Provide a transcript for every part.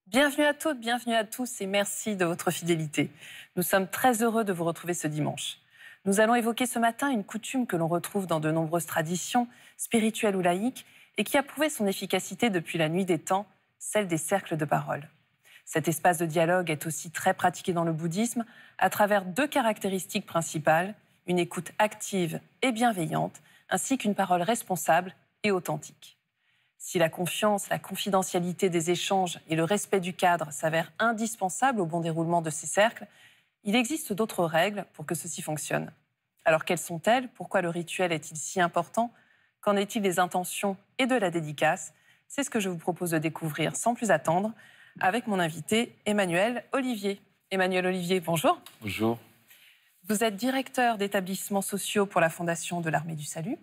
Bienvenue à toutes, bienvenue à tous et merci de votre fidélité. Nous sommes très heureux de vous retrouver ce dimanche. Nous allons évoquer ce matin une coutume que l'on retrouve dans de nombreuses traditions, spirituelles ou laïques, et qui a prouvé son efficacité depuis la nuit des temps, celle des cercles de parole. Cet espace de dialogue est aussi très pratiqué dans le bouddhisme à travers deux caractéristiques principales, une écoute active et bienveillante, ainsi qu'une parole responsable et authentique. Si la confiance, la confidentialité des échanges et le respect du cadre s'avèrent indispensables au bon déroulement de ces cercles, il existe d'autres règles pour que ceci fonctionne. Alors quelles sont-elles? Pourquoi le rituel est-il si important? Qu'en est-il des intentions et de la dédicace? C'est ce que je vous propose de découvrir sans plus attendre avec mon invité Emmanuel Olivier. Emmanuel Olivier, bonjour. Bonjour. Vous êtes directeur d'établissements sociaux pour la Fondation de l'Armée du Salut.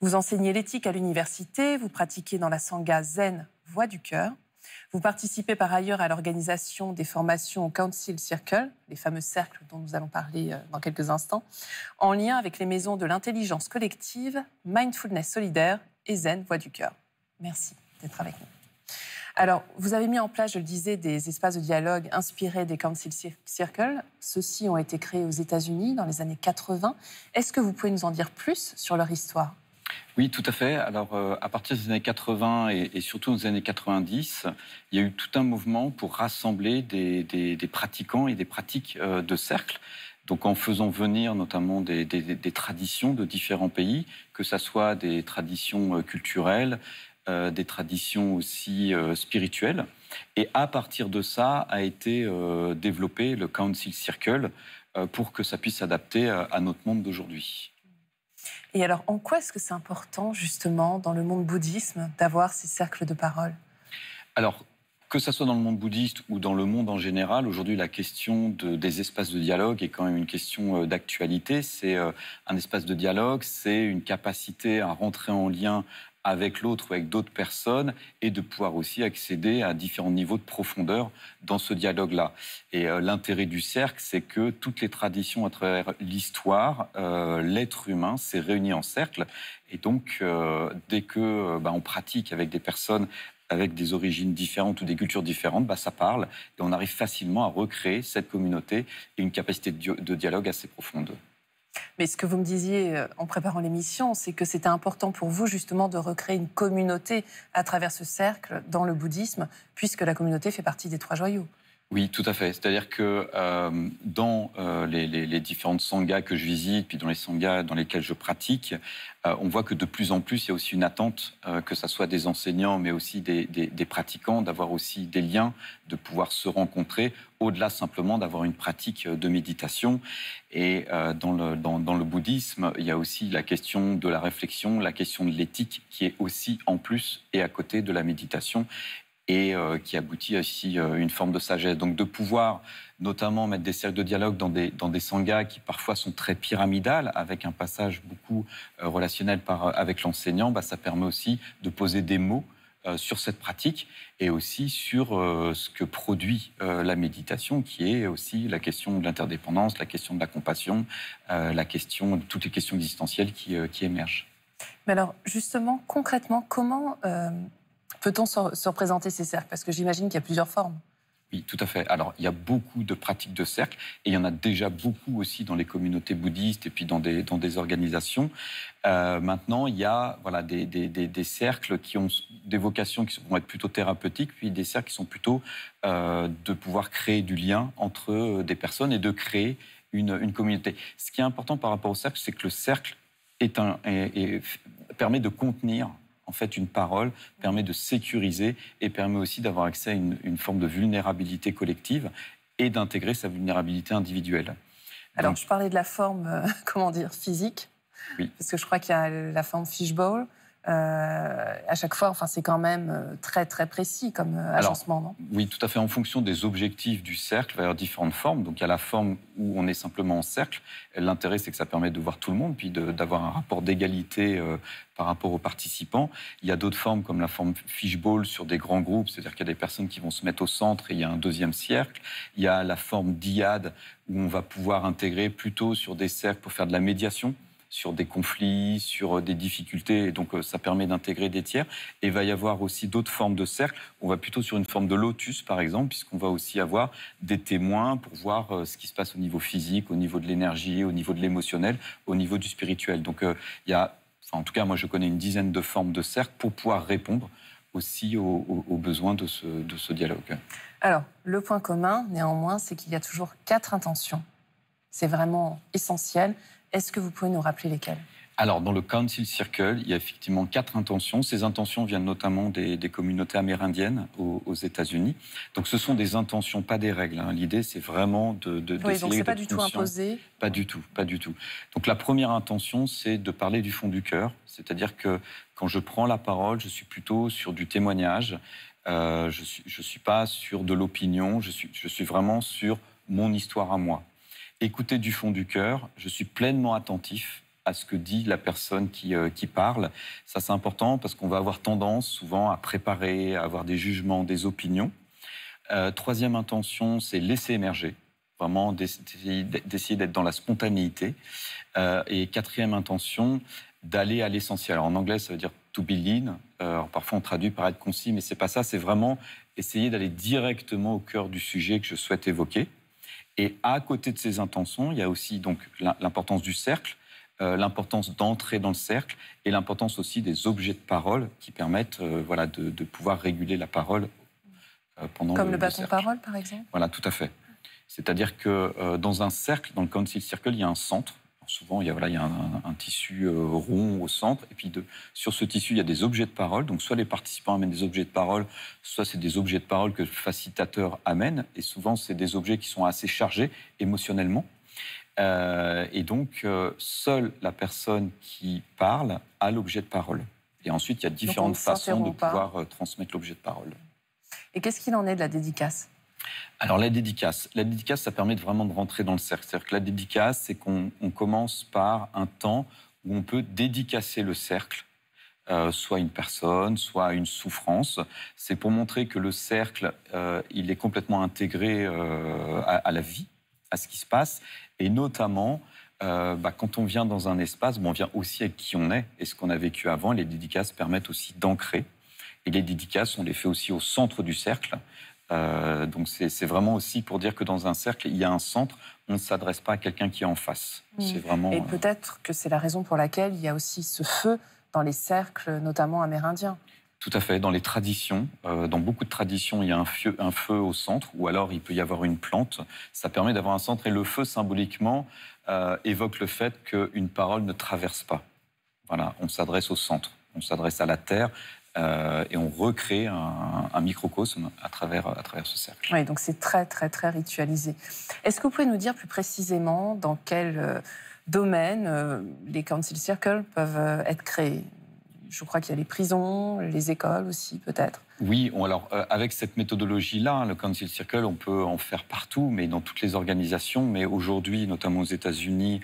Vous enseignez l'éthique à l'université, vous pratiquez dans la sangha zen Voix du Cœur. Vous participez par ailleurs à l'organisation des formations au Council Circle, les fameux cercles dont nous allons parler dans quelques instants, en lien avec les maisons de l'intelligence collective, Mindfulness Solidaire et Zen Voix du Cœur. Merci d'être avec nous. Alors, vous avez mis en place, je le disais, des espaces de dialogue inspirés des Council Circle. Ceux-ci ont été créés aux États-Unis dans les années 80. Est-ce que vous pouvez nous en dire plus sur leur histoire ? Oui, tout à fait. Alors, à partir des années 80 et surtout des années 90, il y a eu tout un mouvement pour rassembler des pratiquants et des pratiques de cercle. Donc, en faisant venir notamment des traditions de différents pays, que ce soit des traditions culturelles, des traditions aussi spirituelles. Et à partir de ça a été développé le Council Circle pour que ça puisse s'adapter à notre monde d'aujourd'hui. Et alors, en quoi est-ce que c'est important, justement, dans le monde bouddhisme, d'avoir ces cercles de parole? Alors, que ce soit dans le monde bouddhiste ou dans le monde en général, aujourd'hui, la question des espaces de dialogue est quand même une question d'actualité. C'est un espace de dialogue, c'est une capacité à rentrer en lien avec l'autre ou avec d'autres personnes et de pouvoir aussi accéder à différents niveaux de profondeur dans ce dialogue-là. Et l'intérêt du cercle, c'est que toutes les traditions à travers l'histoire, l'être humain s'est réuni en cercle. Et donc, dès que on pratique avec des personnes avec des origines différentes ou des cultures différentes, ça parle et on arrive facilement à recréer cette communauté et une capacité de dialogue assez profonde. Mais ce que vous me disiez en préparant l'émission, c'est que c'était important pour vous justement de recréer une communauté à travers ce cercle dans le bouddhisme, puisque la communauté fait partie des trois joyaux. Oui, tout à fait. C'est-à-dire que dans les différentes sanghas que je visite, puis dans les sanghas dans lesquels je pratique, on voit que de plus en plus, il y a aussi une attente, que ce soit des enseignants, mais aussi des pratiquants, d'avoir aussi des liens, de pouvoir se rencontrer, au-delà simplement d'avoir une pratique de méditation. Et dans le bouddhisme, il y a aussi la question de la réflexion, la question de l'éthique, qui est aussi en plus et à côté de la méditation, et qui aboutit aussi à une forme de sagesse. Donc de pouvoir notamment mettre des cercles de dialogue dans des sanghas qui parfois sont très pyramidales, avec un passage beaucoup relationnel avec l'enseignant, ça permet aussi de poser des mots sur cette pratique et aussi sur ce que produit la méditation, qui est aussi la question de l'interdépendance, la question de la compassion, la question de toutes les questions existentielles qui émergent. Mais alors justement, concrètement, comment peut-on se représenter ces cercles? Parce que j'imagine qu'il y a plusieurs formes. Oui, tout à fait. Alors, il y a beaucoup de pratiques de cercle et il y en a déjà beaucoup aussi dans les communautés bouddhistes et puis dans des organisations. Maintenant, il y a des cercles qui ont des vocations qui vont être plutôt thérapeutiques, puis des cercles qui sont plutôt de pouvoir créer du lien entre des personnes et de créer une communauté. Ce qui est important par rapport au cercle, c'est que le cercle permet de contenir en fait une parole, permet de sécuriser et permet aussi d'avoir accès à une forme de vulnérabilité collective et d'intégrer sa vulnérabilité individuelle. Alors, je parlais de la forme, physique, oui. Parce que je crois qu'il y a la forme fishbowl. À chaque fois, c'est quand même très, très précis comme agencement, non? Oui, tout à fait. En fonction des objectifs du cercle, il va y avoir différentes formes. Donc, il y a la forme où on est simplement en cercle. L'intérêt, c'est que ça permet de voir tout le monde, puis d'avoir un rapport d'égalité par rapport aux participants. Il y a d'autres formes, comme la forme fishbowl sur des grands groupes, c'est-à-dire qu'il y a des personnes qui vont se mettre au centre et il y a un deuxième cercle. Il y a la forme dyade, où on va pouvoir intégrer plutôt sur des cercles pour faire de la médiation, sur des conflits, sur des difficultés. Et donc, ça permet d'intégrer des tiers. Et il va y avoir aussi d'autres formes de cercles. On va plutôt sur une forme de lotus, par exemple, puisqu'on va aussi avoir des témoins pour voir ce qui se passe au niveau physique, au niveau de l'énergie, au niveau de l'émotionnel, au niveau du spirituel. Donc, il y a, enfin, en tout cas, moi, je connais une dizaine de formes de cercles pour pouvoir répondre aussi aux besoins de ce dialogue. Alors, le point commun, néanmoins, c'est qu'il y a toujours 4 intentions. C'est vraiment essentiel. Est-ce que vous pouvez nous rappeler lesquelles ? Alors, dans le Council Circle, il y a effectivement 4 intentions. Ces intentions viennent notamment des communautés amérindiennes aux États-Unis. Donc, ce sont des intentions, pas des règles. Hein. L'idée, c'est vraiment oui, donc c'est pas du tout imposé. Pas du tout, pas du tout. Donc, la première intention, c'est de parler du fond du cœur. C'est-à-dire que quand je prends la parole, je suis plutôt sur du témoignage. Je suis pas sur de l'opinion. Je suis vraiment sur mon histoire à moi. Écouter du fond du cœur, je suis pleinement attentif à ce que dit la personne qui parle. Ça, c'est important parce qu'on va avoir tendance souvent à préparer, à avoir des jugements, des opinions. Troisième intention, c'est laisser émerger, vraiment d'essayer d'être dans la spontanéité. Et quatrième intention, d'aller à l'essentiel. Alors, en anglais, ça veut dire to be lean. Alors, parfois, on traduit par être concis, mais c'est pas ça. C'est vraiment essayer d'aller directement au cœur du sujet que je souhaite évoquer. Et à côté de ces intentions, il y a aussi donc l'importance du cercle, l'importance d'entrer dans le cercle et l'importance aussi des objets de parole qui permettent de pouvoir réguler la parole pendant Comme le bâton-parole, par exemple ? Voilà, tout à fait. C'est-à-dire que dans un cercle, dans le Council Circle, il y a un centre. Alors souvent, il y a un tissu rond au centre. Et puis, sur ce tissu, il y a des objets de parole. Donc, soit les participants amènent des objets de parole, soit c'est des objets de parole que le facilitateur amène. Et souvent, c'est des objets qui sont assez chargés émotionnellement. Et donc, seule la personne qui parle a l'objet de parole. Et ensuite, il y a différentes façons de pouvoir transmettre l'objet de parole. Et qu'est-ce qu'il en est de la dédicace ? Alors, la dédicace, ça permet vraiment de rentrer dans le cercle. C'est-à-dire que la dédicace, c'est qu'on commence par un temps où on peut dédicacer le cercle, soit une personne, soit une souffrance. C'est pour montrer que le cercle, il est complètement intégré à la vie, à ce qui se passe. Et notamment, quand on vient dans un espace, on vient aussi avec qui on est et ce qu'on a vécu avant. Les dédicaces permettent aussi d'ancrer. Et les dédicaces, on les fait aussi au centre du cercle. Donc c'est vraiment aussi pour dire que dans un cercle, il y a un centre. On ne s'adresse pas à quelqu'un qui est en face. C'est vraiment. Et peut-être que c'est la raison pour laquelle il y a aussi ce feu dans les cercles, notamment amérindiens. Tout à fait. Dans les traditions, dans beaucoup de traditions, il y a un feu au centre, ou alors il peut y avoir une plante. Ça permet d'avoir un centre. Et le feu, symboliquement, évoque le fait qu'une parole ne traverse pas. Voilà, on s'adresse au centre, on s'adresse à la terre. Et on recrée un microcosme à travers ce cercle. Oui, donc c'est très, très, très ritualisé. Est-ce que vous pouvez nous dire plus précisément dans quel domaine les Council Circles peuvent être créés ? Je crois qu'il y a les prisons, les écoles aussi, peut-être. Oui, alors avec cette méthodologie-là, le Council Circle, on peut en faire partout, mais dans toutes les organisations. Mais aujourd'hui, notamment aux États-Unis,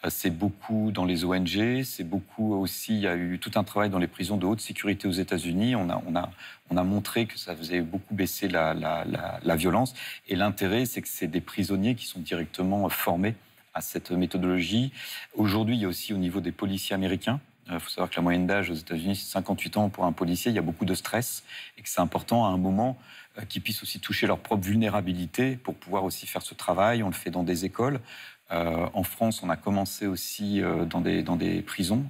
c'est beaucoup dans les ONG, c'est beaucoup aussi, il y a eu tout un travail dans les prisons de haute sécurité aux États-Unis. On a montré que ça faisait beaucoup baisser la violence. Et l'intérêt, c'est que c'est des prisonniers qui sont directement formés à cette méthodologie. Aujourd'hui, il y a aussi au niveau des policiers américains. Il faut savoir que la moyenne d'âge aux États-Unis, c'est 58 ans pour un policier. Il y a beaucoup de stress et que c'est important à un moment qu'ils puissent aussi toucher leur propre vulnérabilité pour pouvoir aussi faire ce travail. On le fait dans des écoles. En France, on a commencé aussi dans des prisons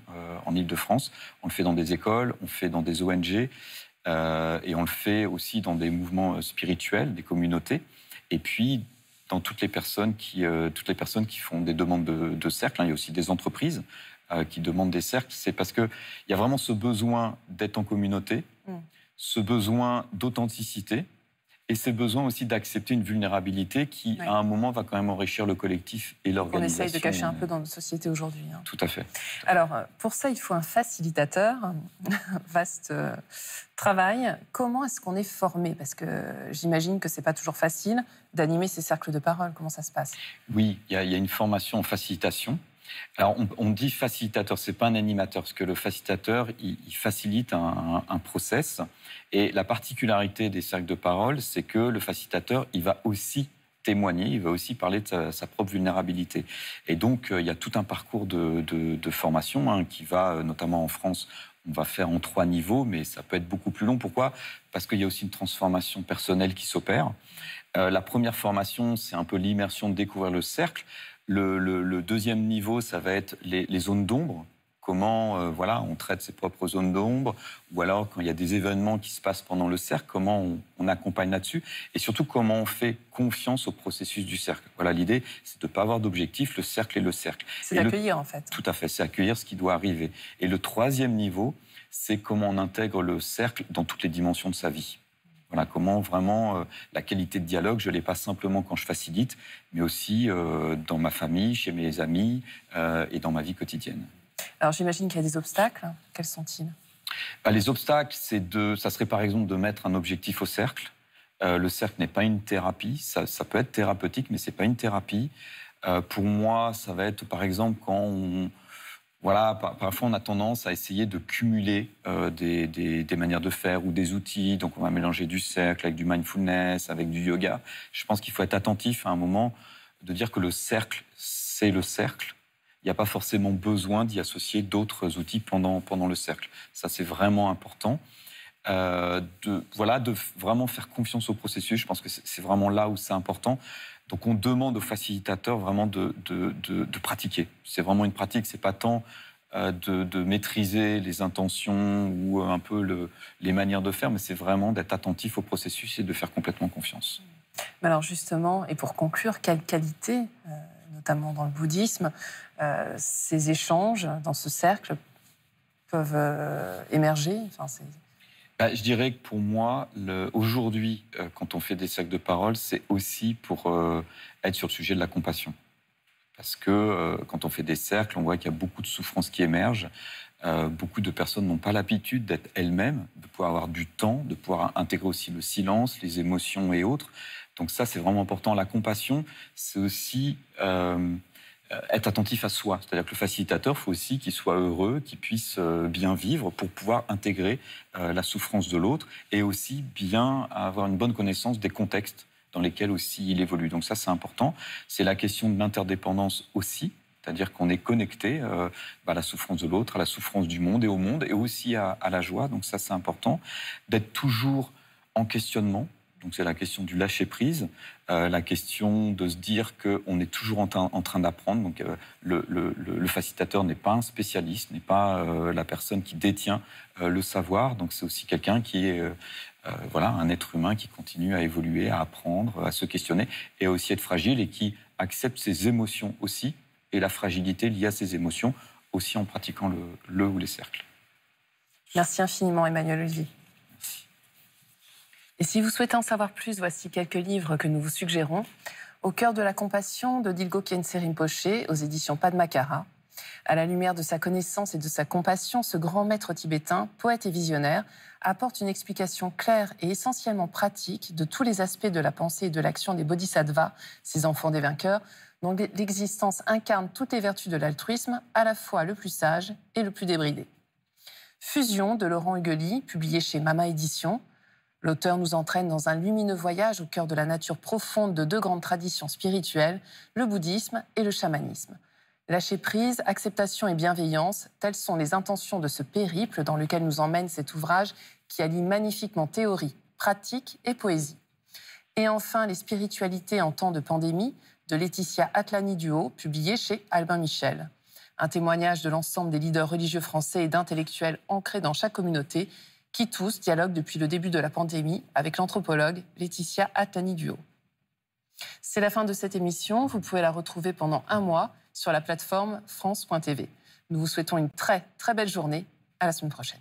en Île-de-France. On le fait dans des écoles, on le fait dans des ONG et on le fait aussi dans des mouvements spirituels, des communautés. Et puis, dans toutes les personnes qui font des demandes de cercles, il y a aussi des entreprises qui demandent des cercles. C'est parce qu'il y a vraiment ce besoin d'être en communauté, ce besoin d'authenticité, et ce besoin aussi d'accepter une vulnérabilité qui, à un moment, va quand même enrichir le collectif et l'organisation. On essaye de cacher un peu dans notre société aujourd'hui. Tout à fait. Alors, pour ça, il faut un facilitateur. Vaste travail. Comment est-ce qu'on est formé ? Parce que j'imagine que ce n'est pas toujours facile d'animer ces cercles de parole. Comment ça se passe ? Oui, il y a une formation en facilitation. Alors, on dit facilitateur, ce n'est pas un animateur, parce que le facilitateur, il facilite un process. Et la particularité des cercles de parole, c'est que le facilitateur, il va aussi témoigner, il va aussi parler de sa propre vulnérabilité. Et donc, il y a tout un parcours de formation hein, qui va, notamment en France, on va faire en 3 niveaux, mais ça peut être beaucoup plus long. Pourquoi? Parce qu'il y a aussi une transformation personnelle qui s'opère. La première formation, c'est un peu l'immersion de découvrir le cercle. Le deuxième niveau, ça va être les zones d'ombre. Comment voilà, on traite ses propres zones d'ombre, ou alors quand il y a des événements qui se passent pendant le cercle, comment on accompagne là-dessus, et surtout comment on fait confiance au processus du cercle. Voilà, l'idée, c'est de ne pas avoir d'objectif, le cercle est le cercle. C'est d'accueillir en fait. Tout à fait, c'est accueillir ce qui doit arriver. Et le troisième niveau, c'est comment on intègre le cercle dans toutes les dimensions de sa vie. Voilà, comment vraiment la qualité de dialogue, je ne l'ai pas simplement quand je facilite, mais aussi dans ma famille, chez mes amis et dans ma vie quotidienne. Alors j'imagine qu'il y a des obstacles. Quels sont-ils? Les obstacles, ça serait par exemple de mettre un objectif au cercle. Le cercle n'est pas une thérapie, ça peut être thérapeutique, mais ce n'est pas une thérapie. Pour moi, ça va être par exemple quand voilà, parfois on a tendance à essayer de cumuler des manières de faire ou des outils. Donc on va mélanger du cercle avec du mindfulness, avec du yoga. Je pense qu'il faut être attentif à un moment de dire que le cercle, c'est le cercle. Il n'y a pas forcément besoin d'y associer d'autres outils pendant le cercle. Ça, c'est vraiment important. De vraiment faire confiance au processus. Je pense que c'est vraiment là où c'est important. Donc, on demande aux facilitateurs vraiment de pratiquer. C'est vraiment une pratique. C'est pas tant de maîtriser les intentions ou un peu les manières de faire, mais c'est vraiment d'être attentif au processus et de faire complètement confiance. Mais alors justement, et pour conclure, quelle qualité, notamment dans le bouddhisme, ces échanges dans ce cercle peuvent émerger? Je dirais que pour moi, aujourd'hui, quand on fait des cercles de parole, c'est aussi pour être sur le sujet de la compassion. Parce que quand on fait des cercles, on voit qu'il y a beaucoup de souffrances qui émergent. Beaucoup de personnes n'ont pas l'habitude d'être elles-mêmes, de pouvoir avoir du temps, de pouvoir intégrer aussi le silence, les émotions et autres. Donc ça, c'est vraiment important. La compassion, c'est aussi être attentif à soi. C'est-à-dire que le facilitateur, il faut aussi qu'il soit heureux, qu'il puisse bien vivre pour pouvoir intégrer la souffrance de l'autre et aussi bien avoir une bonne connaissance des contextes dans lesquels aussi il évolue. Donc ça, c'est important. C'est la question de l'interdépendance aussi, c'est-à-dire qu'on est connecté à la souffrance de l'autre, à la souffrance du monde et au monde, et aussi à la joie. Donc ça, c'est important. D'être toujours en questionnement. Donc c'est la question du lâcher-prise, la question de se dire qu'on est toujours en train d'apprendre. Donc le facilitateur n'est pas un spécialiste, n'est pas la personne qui détient le savoir. Donc c'est aussi quelqu'un qui est un être humain qui continue à évoluer, à apprendre, à se questionner, et aussi être fragile et qui accepte ses émotions aussi, et la fragilité liée à ses émotions, aussi en pratiquant le ou les cercles. Merci infiniment, Emmanuel Olivier. Et si vous souhaitez en savoir plus, voici quelques livres que nous vous suggérons. Au cœur de la compassion de Dilgo Khyentse Rinpoche, aux éditions Padmakara. À la lumière de sa connaissance et de sa compassion, ce grand maître tibétain, poète et visionnaire, apporte une explication claire et essentiellement pratique de tous les aspects de la pensée et de l'action des bodhisattvas, ces enfants des vainqueurs, dont l'existence incarne toutes les vertus de l'altruisme, à la fois le plus sage et le plus débridé. Fusion de Laurent Huguely, publié chez Mama Éditions. L'auteur nous entraîne dans un lumineux voyage au cœur de la nature profonde de 2 grandes traditions spirituelles, le bouddhisme et le chamanisme. Lâcher prise, acceptation et bienveillance, telles sont les intentions de ce périple dans lequel nous emmène cet ouvrage qui allie magnifiquement théorie, pratique et poésie. Et enfin, les spiritualités en temps de pandémie, de Laetitia Atlani-Duhaut, publié chez Albin Michel. Un témoignage de l'ensemble des leaders religieux français et d'intellectuels ancrés dans chaque communauté, qui tous dialoguent depuis le début de la pandémie avec l'anthropologue Laetitia Atlani-Duhaut. C'est la fin de cette émission. Vous pouvez la retrouver pendant 1 mois sur la plateforme France.tv. Nous vous souhaitons une très, très belle journée. À la semaine prochaine.